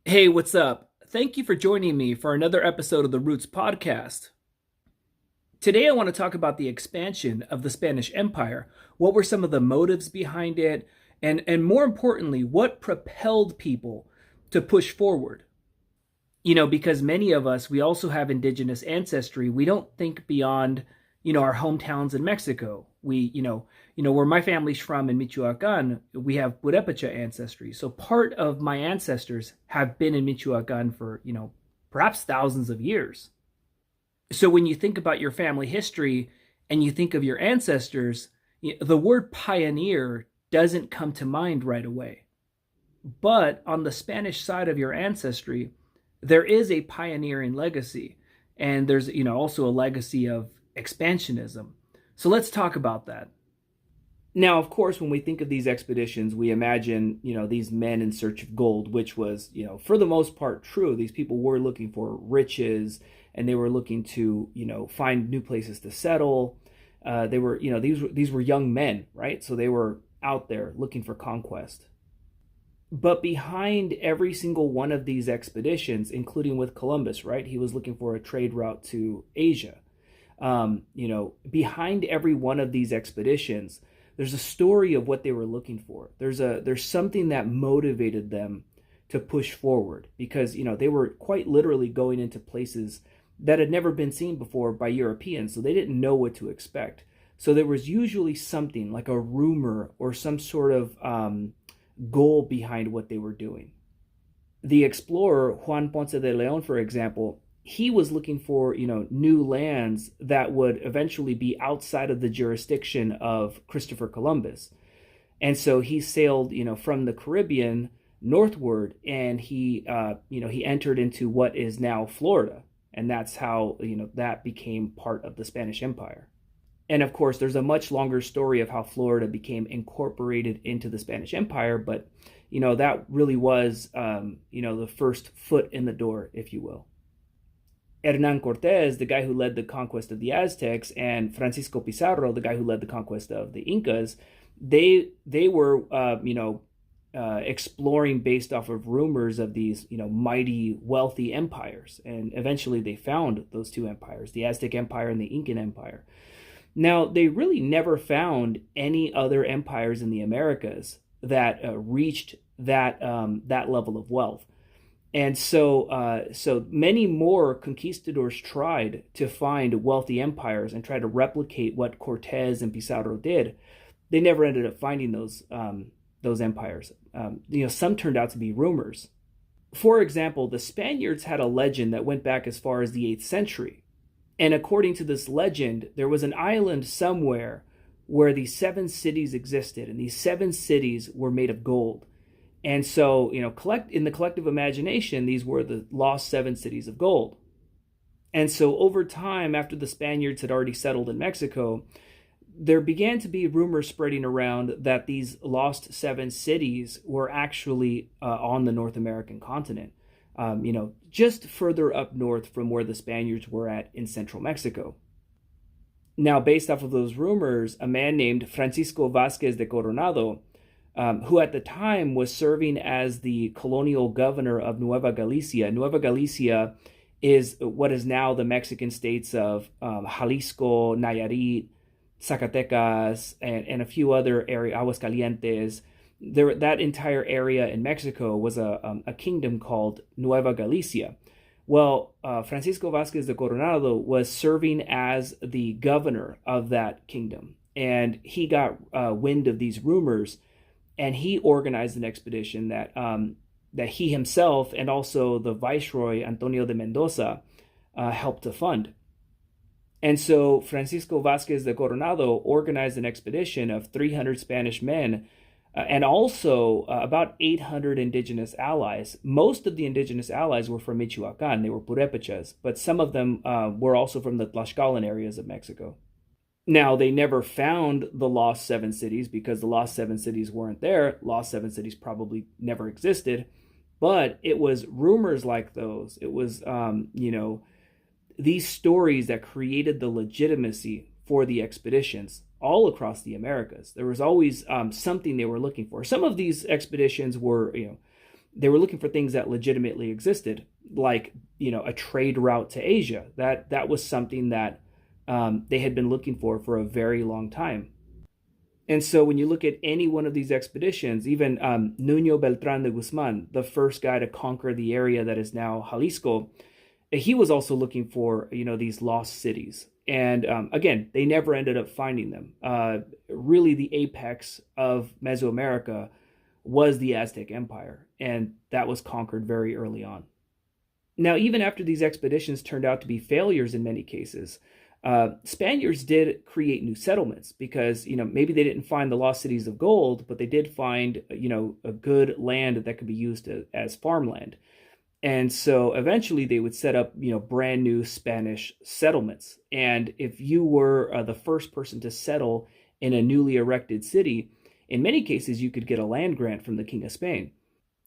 Hey, what's up? Thank you for joining me for another episode of the Roots podcast. Today, I want to talk about the expansion of the Spanish Empire. What were some of the motives behind it? And more importantly, what propelled people to push forward? Because many of us, we also have indigenous ancestry. We don't think beyond, our hometowns in Mexico. Where my family's from in Michoacan, we have Purepecha ancestry. So part of my ancestors have been in Michoacan for, perhaps thousands of years. So when you think about your family history and you think of your ancestors, the word pioneer doesn't come to mind right away. But on the Spanish side of your ancestry, there is a pioneering legacy, and there's also a legacy of expansionism. So let's talk about that. Now, of course, when we think of these expeditions, we imagine these men in search of gold, which was for the most part true. These people were looking for riches, and they were looking to find new places to settle. They were these were young men, right? So they were out there looking for conquest. But behind every single one of these expeditions, including with Columbus, right? He was looking for a trade route to Asia. Behind every one of these expeditions, there's a story of what they were looking for. There's something that motivated them to push forward, because they were quite literally going into places that had never been seen before by Europeans, so they didn't know what to expect. So there was usually something like a rumor or some sort of goal behind what they were doing. The explorer Juan Ponce de Leon, for example, he was looking for new lands that would eventually be outside of the jurisdiction of Christopher Columbus. And so he sailed from the Caribbean northward, and he entered into what is now Florida, and that's how that became part of the Spanish Empire. And of course, there's a much longer story of how Florida became incorporated into the Spanish Empire, but that really was the first foot in the door, if you will. Hernan Cortés, the guy who led the conquest of the Aztecs, and Francisco Pizarro, the guy who led the conquest of the Incas, they were exploring based off of rumors of these mighty, wealthy empires, and eventually they found those two empires, the Aztec Empire and the Incan Empire. Now, they really never found any other empires in the Americas that reached that level of wealth. And so many more conquistadors tried to find wealthy empires and try to replicate what Cortés and Pizarro did. They never ended up finding those empires. Some turned out to be rumors. For example, the Spaniards had a legend that went back as far as the 8th century. And according to this legend, there was an island somewhere where these 7 cities existed, and these 7 cities were made of gold. And so, in the collective imagination, these were the lost 7 cities of gold. And so over time, after the Spaniards had already settled in Mexico, there began to be rumors spreading around that these lost 7 cities were actually on the North American continent. Just further up north from where the Spaniards were at in central Mexico. Now, based off of those rumors, a man named Francisco Vázquez de Coronado, who at the time was serving as the colonial governor of Nueva Galicia. Nueva Galicia is what is now the Mexican states of Jalisco, Nayarit, Zacatecas, and a few other areas, Aguascalientes. That entire area in Mexico was a kingdom called Nueva Galicia. Well, Francisco Vázquez de Coronado was serving as the governor of that kingdom, and he got wind of these rumors, and he organized an expedition that he himself and also the viceroy Antonio de Mendoza helped to fund. And so Francisco Vázquez de Coronado organized an expedition of 300 Spanish men and also about 800 indigenous allies. Most of the indigenous allies were from Michoacan. They were Purépechas, but some of them were also from the Tlaxcalan areas of Mexico. Now, they never found the lost 7 cities because the lost 7 cities weren't there. Lost 7 cities probably never existed. But it was rumors like those. It was, these stories that created the legitimacy for the expeditions all across the Americas. There was always something they were looking for. Some of these expeditions were, They were looking for things that legitimately existed, like, a trade route to Asia. That was something that they had been looking for a very long time. And so when you look at any one of these expeditions, even Nuno Beltrán de Guzmán, the first guy to conquer the area that is now Jalisco, he was also looking for, these lost cities. And again, they never ended up finding them. Really, the apex of Mesoamerica was the Aztec Empire, and that was conquered very early on. Now, even after these expeditions turned out to be failures in many cases, Spaniards did create new settlements because, maybe they didn't find the lost cities of gold, but they did find, a good land that could be used as farmland. And so eventually they would set up, brand new Spanish settlements. And if you were the first person to settle in a newly erected city, in many cases you could get a land grant from the King of Spain.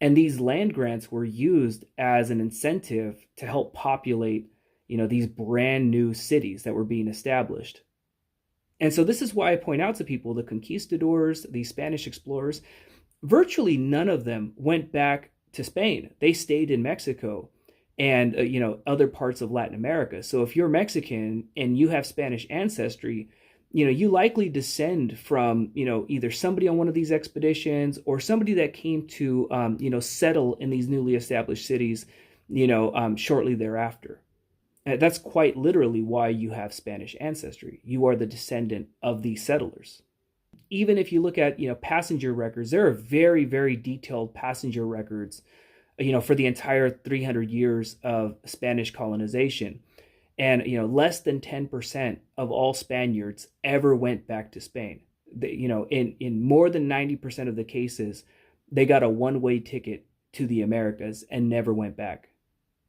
And these land grants were used as an incentive to help populate, these brand new cities that were being established. And so this is why I point out to people the conquistadors, the Spanish explorers, virtually none of them went back to Spain. They stayed in Mexico and, other parts of Latin America. So if you're Mexican and you have Spanish ancestry, you likely descend from, either somebody on one of these expeditions or somebody that came to, settle in these newly established cities, shortly thereafter. And that's quite literally why you have Spanish ancestry. You are the descendant of these settlers. Even if you look at, passenger records, there are very, very detailed passenger records, for the entire 300 years of Spanish colonization. And, less than 10% of all Spaniards ever went back to Spain. In more than 90% of the cases, they got a one-way ticket to the Americas and never went back.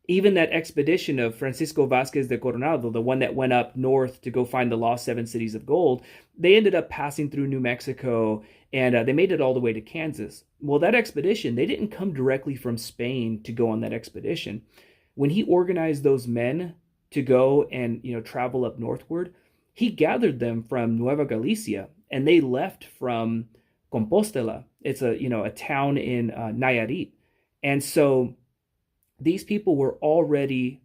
Even that expedition of Francisco Vázquez de Coronado, the one that went up north to go find the lost 7 cities of gold, they ended up passing through New Mexico, and they made it all the way to Kansas. Well, that expedition, they didn't come directly from Spain to go on that expedition. When he organized those men to go and, travel up northward, he gathered them from Nueva Galicia, and they left from Compostela. It's a town in Nayarit. And so these people were already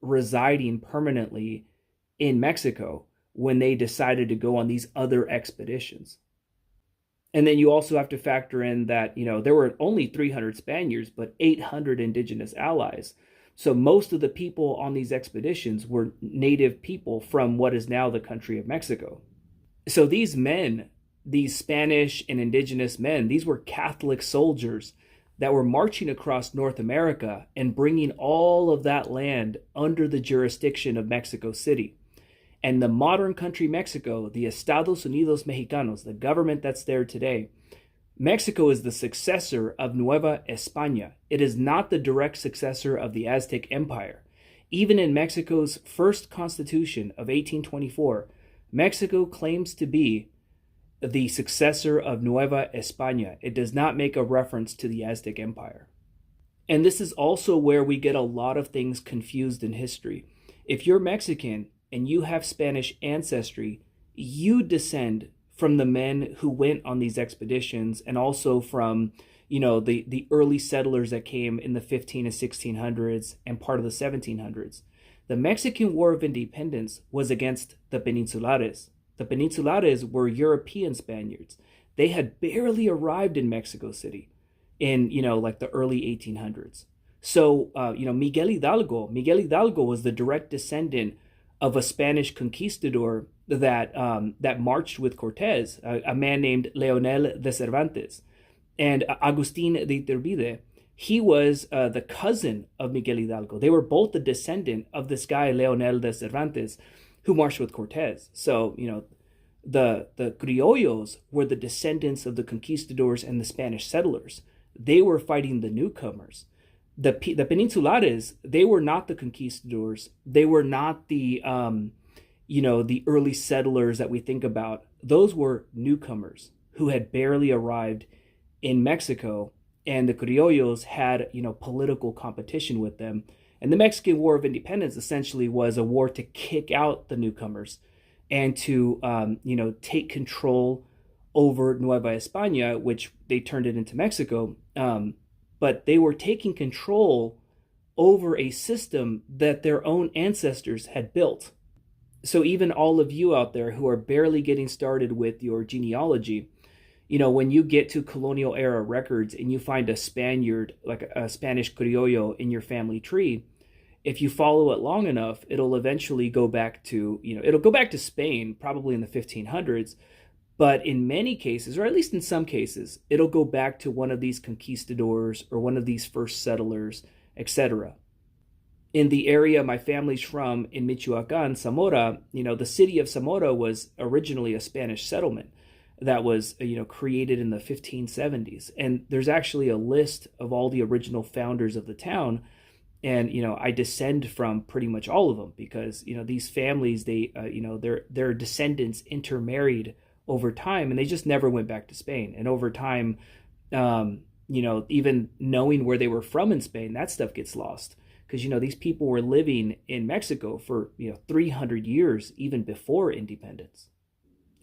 residing permanently in Mexico when they decided to go on these other expeditions. And then you also have to factor in that, there were only 300 Spaniards, but 800 indigenous allies. So most of the people on these expeditions were native people from what is now the country of Mexico. So these men, these Spanish and indigenous men, these were Catholic soldiers that were marching across North America and bringing all of that land under the jurisdiction of Mexico City. And the modern country Mexico, the Estados Unidos Mexicanos, the government that's there today, Mexico is the successor of Nueva España. It is not the direct successor of the Aztec Empire. Even in Mexico's first constitution of 1824, Mexico claims to be the successor of Nueva España. It does not make a reference to the Aztec Empire. And this is also where we get a lot of things confused in history. If you're Mexican and you have Spanish ancestry, you descend from the men who went on these expeditions, and also from, the early settlers that came in the 15 and 1600s and part of the 1700s. The Mexican War of Independence was against the Peninsulares. The Peninsulares were European Spaniards. They had barely arrived in Mexico City in, the early 1800s. So, Miguel Hidalgo was the direct descendant of a Spanish conquistador that marched with Cortés, a man named Leonel de Cervantes. And Agustín de Iturbide, he was the cousin of Miguel Hidalgo. They were both the descendant of this guy, Leonel de Cervantes, who marched with Cortés. So, the criollos were the descendants of the conquistadors and the Spanish settlers. They were fighting the newcomers. The Peninsulares, they were not the conquistadors. They were not the, the early settlers that we think about. Those were newcomers who had barely arrived in Mexico, and the criollos had, political competition with them. And the Mexican War of Independence essentially was a war to kick out the newcomers and to, take control over Nueva España, which they turned it into Mexico. but they were taking control over a system that their own ancestors had built. So even all of you out there who are barely getting started with your genealogy, when you get to colonial era records and you find a Spaniard, like a Spanish criollo in your family tree, if you follow it long enough, it'll eventually go back to, it'll go back to Spain, probably in the 1500s. But in many cases, or at least in some cases, it'll go back to one of these conquistadors or one of these first settlers, etc. In the area my family's from in Michoacan, Zamora, the city of Zamora was originally a Spanish settlement that was, created in the 1570s. And there's actually a list of all the original founders of the town. And, I descend from pretty much all of them because, these families, their descendants intermarried over time and they just never went back to Spain. And over time, even knowing where they were from in Spain, that stuff gets lost. Because, these people were living in Mexico for, 300 years, even before independence.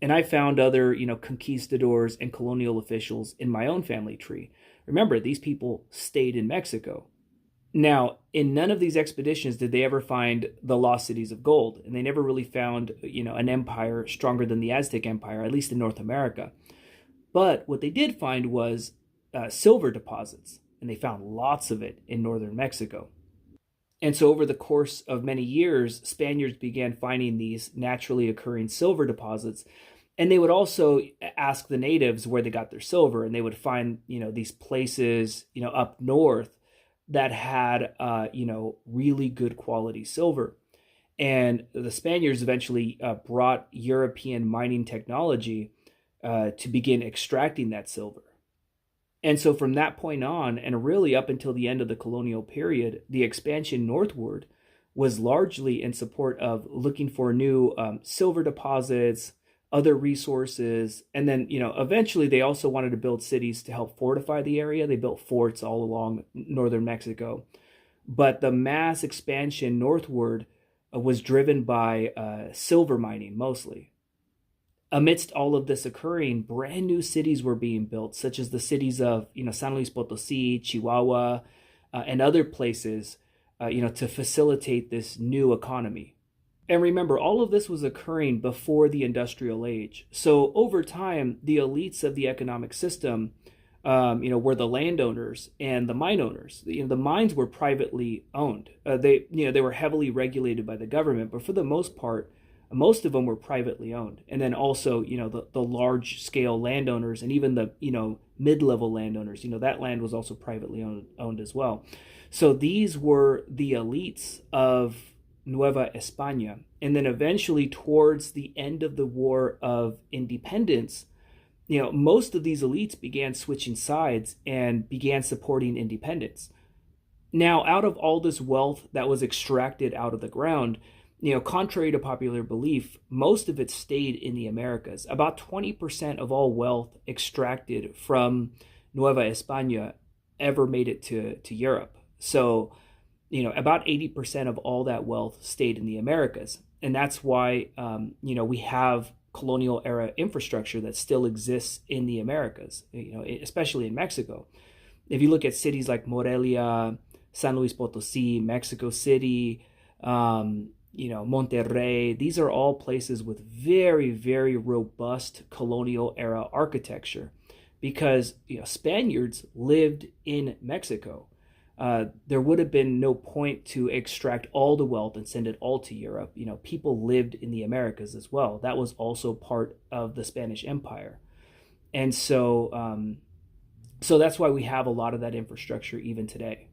And I found other, conquistadors and colonial officials in my own family tree. Remember, these people stayed in Mexico. Now, in none of these expeditions did they ever find the lost cities of gold. And they never really found, an empire stronger than the Aztec Empire, at least in North America. But what they did find was silver deposits. And they found lots of it in northern Mexico. And so over the course of many years, Spaniards began finding these naturally occurring silver deposits. And they would also ask the natives where they got their silver. And they would find, these places, up north that had, really good quality silver. And the Spaniards eventually brought European mining technology to begin extracting that silver. And so from that point on, and really up until the end of the colonial period, the expansion northward was largely in support of looking for new silver deposits, other resources. And then, eventually they also wanted to build cities to help fortify the area. They built forts all along northern Mexico. But the mass expansion northward was driven by silver mining mostly. Amidst all of this occurring, brand new cities were being built, such as the cities of, San Luis Potosí, Chihuahua, and other places, to facilitate this new economy. And remember, all of this was occurring before the industrial age. So over time, the elites of the economic system, were the landowners and the mine owners. The mines were privately owned. They were heavily regulated by the government, but for the most part, most of them were privately owned. And then also, the large scale landowners and even the, mid-level landowners, that land was also privately owned as well. So these were the elites of Nueva España. And then eventually towards the end of the War of Independence, most of these elites began switching sides and began supporting independence. Now, out of all this wealth that was extracted out of the ground, contrary to popular belief, most of it stayed in the Americas. About 20% of all wealth extracted from Nueva España ever made it to Europe. So, about 80% of all that wealth stayed in the Americas. And that's why, we have colonial era infrastructure that still exists in the Americas, especially in Mexico. If you look at cities like Morelia, San Luis Potosí, Mexico City, Monterrey, these are all places with very, very robust colonial era architecture because, Spaniards lived in Mexico. There would have been no point to extract all the wealth and send it all to Europe. People lived in the Americas as well. That was also part of the Spanish Empire. And so, so that's why we have a lot of that infrastructure even today.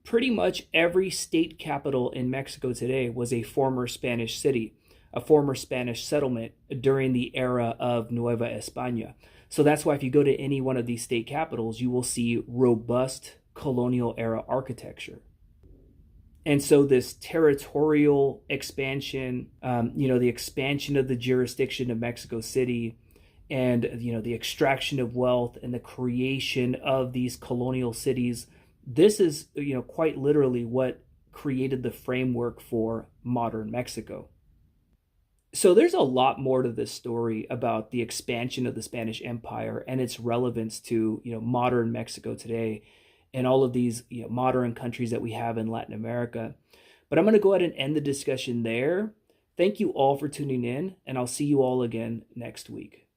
Pretty much every state capital in Mexico today was a former Spanish city, a former Spanish settlement during the era of Nueva España. So that's why if you go to any one of these state capitals, you will see robust colonial era architecture. And so this territorial expansion, the expansion of the jurisdiction of Mexico City, and, the extraction of wealth and the creation of these colonial cities, this is, quite literally what created the framework for modern Mexico. So there's a lot more to this story about the expansion of the Spanish Empire and its relevance to, modern Mexico today. and all of these modern countries that we have in Latin America. But I'm going to go ahead and end the discussion there. Thank you all for tuning in, and I'll see you all again next week.